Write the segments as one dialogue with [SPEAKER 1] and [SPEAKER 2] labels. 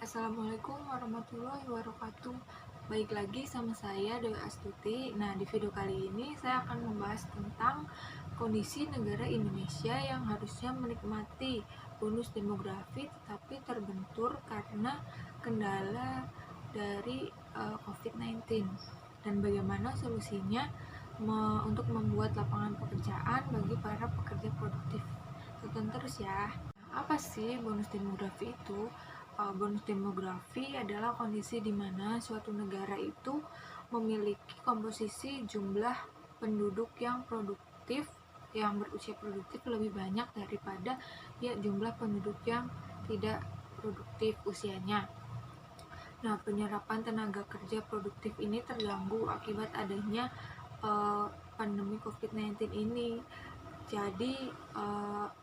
[SPEAKER 1] Assalamualaikum warahmatullahi wabarakatuh. Baik lagi sama saya Dewi Astuti. Nah, di video kali ini saya akan membahas tentang kondisi negara Indonesia yang harusnya menikmati bonus demografi tetapi terbentur karena kendala dari COVID-19 dan bagaimana solusinya untuk membuat lapangan pekerjaan bagi para pekerja produktif. Tonton terus ya. Apa sih bonus demografi itu? Bonus demografi adalah kondisi di mana suatu negara itu memiliki komposisi jumlah penduduk yang produktif, yang berusia produktif lebih banyak daripada jumlah penduduk yang tidak produktif usianya. Nah, penyerapan tenaga kerja produktif ini terganggu akibat adanya pandemi COVID-19 ini. Jadi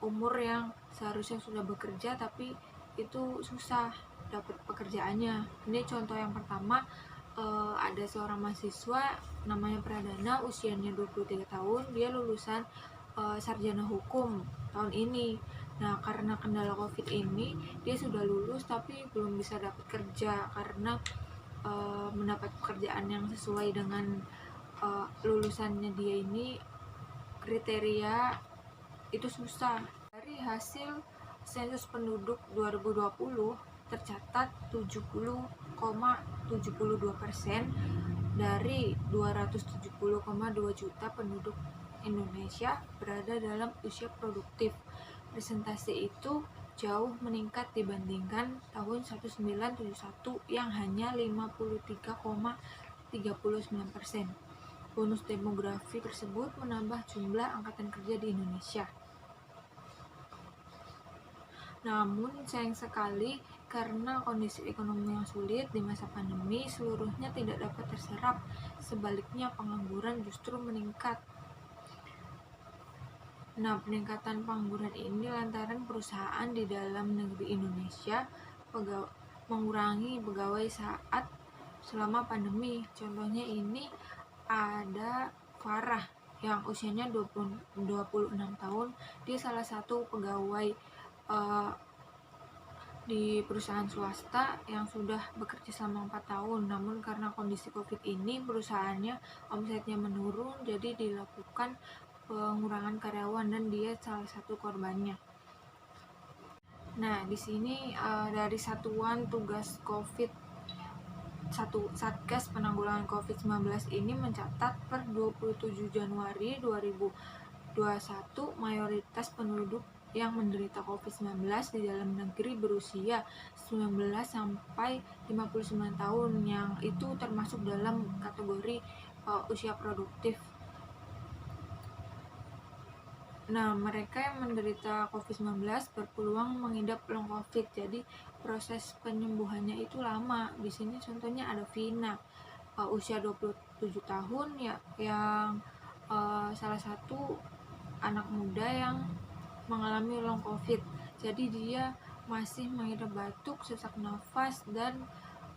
[SPEAKER 1] umur yang seharusnya sudah bekerja tapi itu susah dapat pekerjaannya. Ini contoh yang pertama, ada seorang mahasiswa namanya Pradana, usianya 23 tahun, dia lulusan sarjana hukum tahun ini. Nah, karena kendala COVID ini, dia sudah lulus tapi belum bisa dapat kerja karena mendapat pekerjaan yang sesuai dengan lulusannya dia ini kriteria itu susah. Dari hasil sensus penduduk 2020 tercatat 70,72% dari 270,2 juta penduduk Indonesia berada dalam usia produktif. Presentasi itu jauh meningkat dibandingkan tahun 1971 yang hanya 53,39%. Bonus demografi tersebut menambah jumlah angkatan kerja di Indonesia. Namun sayang sekali karena kondisi ekonomi yang sulit di masa pandemi, seluruhnya tidak dapat terserap. Sebaliknya pengangguran justru meningkat. Nah, peningkatan pengangguran ini lantaran perusahaan di dalam negeri Indonesia mengurangi pegawai saat selama pandemi. Contohnya ini ada Farah yang usianya 26 tahun. Dia salah satu pegawai di perusahaan swasta yang sudah bekerja selama 4 tahun. Namun karena kondisi COVID ini, perusahaannya omsetnya menurun, jadi dilakukan pengurangan karyawan dan dia salah satu korbannya. Nah, di sini dari Satuan Tugas COVID Satgas Penanggulangan COVID-19 ini mencatat per 27 Januari 2021 mayoritas penduduk yang menderita COVID-19 di dalam negeri berusia 19 sampai 59 tahun, yang itu termasuk dalam kategori usia produktif. Nah, mereka yang menderita COVID-19 berpeluang mengidap long COVID, jadi proses penyembuhannya itu lama. Di sini contohnya ada Vina, usia 27 tahun ya, yang salah satu anak muda yang mengalami long COVID. Jadi dia masih mengidap batuk, sesak nafas, dan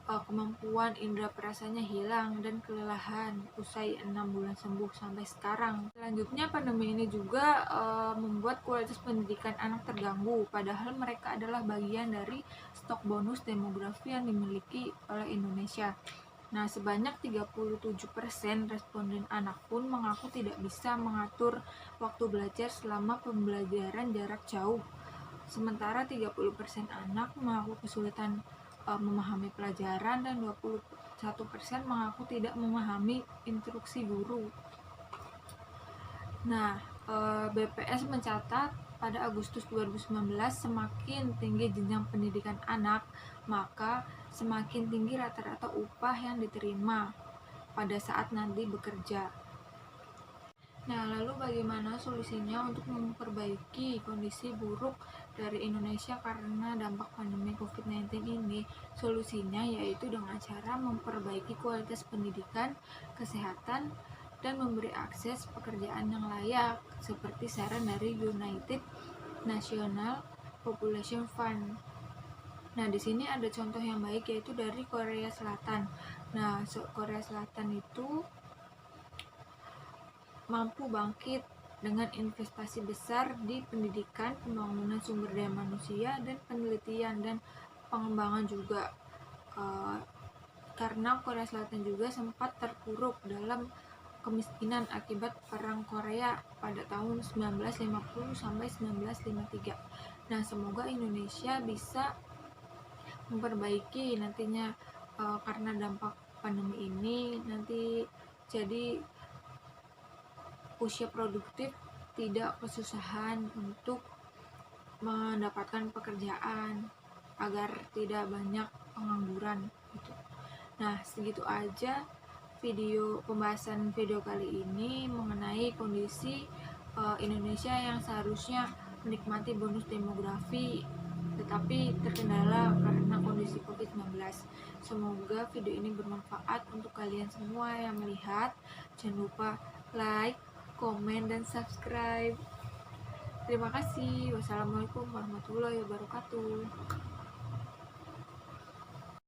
[SPEAKER 1] kemampuan indera perasanya hilang dan kelelahan usai 6 bulan sembuh sampai sekarang. Selanjutnya, pandemi ini juga membuat kualitas pendidikan anak terganggu, padahal mereka adalah bagian dari stok bonus demografi yang dimiliki oleh Indonesia. Nah, sebanyak 37% responden anak pun mengaku tidak bisa mengatur waktu belajar selama pembelajaran jarak jauh. Sementara 30% anak mengaku kesulitan memahami pelajaran dan 21% mengaku tidak memahami instruksi guru. Nah, BPS mencatat pada Agustus 2019 semakin tinggi jenjang pendidikan anak, maka semakin tinggi rata-rata upah yang diterima pada saat nanti bekerja. Nah, lalu bagaimana solusinya untuk memperbaiki kondisi buruk dari Indonesia karena dampak pandemi COVID-19 ini? Solusinya yaitu dengan cara memperbaiki kualitas pendidikan, kesehatan, dan memberi akses pekerjaan yang layak, seperti saran dari United National Population Fund. Nah, di sini ada contoh yang baik yaitu dari Korea Selatan. Nah, Korea Selatan itu mampu bangkit dengan investasi besar di pendidikan, pembangunan sumber daya manusia, dan penelitian dan pengembangan juga, karena Korea Selatan juga sempat terpuruk dalam kemiskinan akibat Perang Korea pada tahun 1950 sampai 1953. Nah, semoga Indonesia bisa memperbaiki nantinya, karena dampak pandemi ini nanti jadi usia produktif tidak kesusahan untuk mendapatkan pekerjaan agar tidak banyak pengangguran gitu. Nah, segitu aja pembahasan video kali ini mengenai kondisi Indonesia yang seharusnya menikmati bonus demografi tetapi terkendala karena kondisi COVID-19. Semoga video ini bermanfaat untuk kalian semua yang melihat. Jangan lupa like, komen, dan subscribe. Terima kasih. Wassalamualaikum warahmatullahi wabarakatuh.